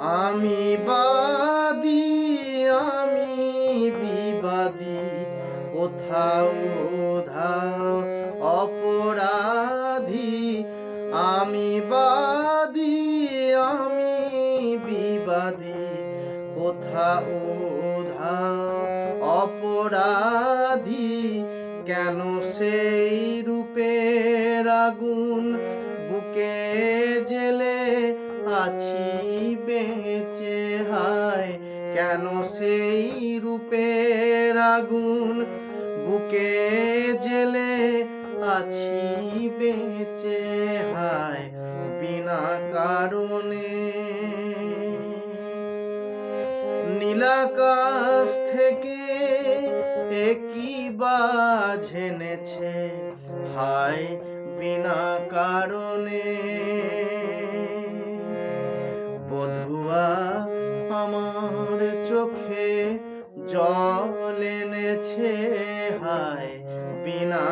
আমি বাদী, আমি বিবাদী, কোথাও ধাও অপরাধী। আমি বাদী, আমি বিবাদী, কোথাও ধাও অপরাধী। কেন সেই রূপের আগুন বুকে জ্বেলে আছি বেঁচে, হায় কেন সেই রূপের আগুন বুকে জ্বেলে আছি বেঁচে, হায় বিনা কারণে। নীলাকাশ থেকে একই বাজ এনেছে, হায় বিনা কারণে। বধুয়া আমার চোখে জল এনেছে, হায় বিনা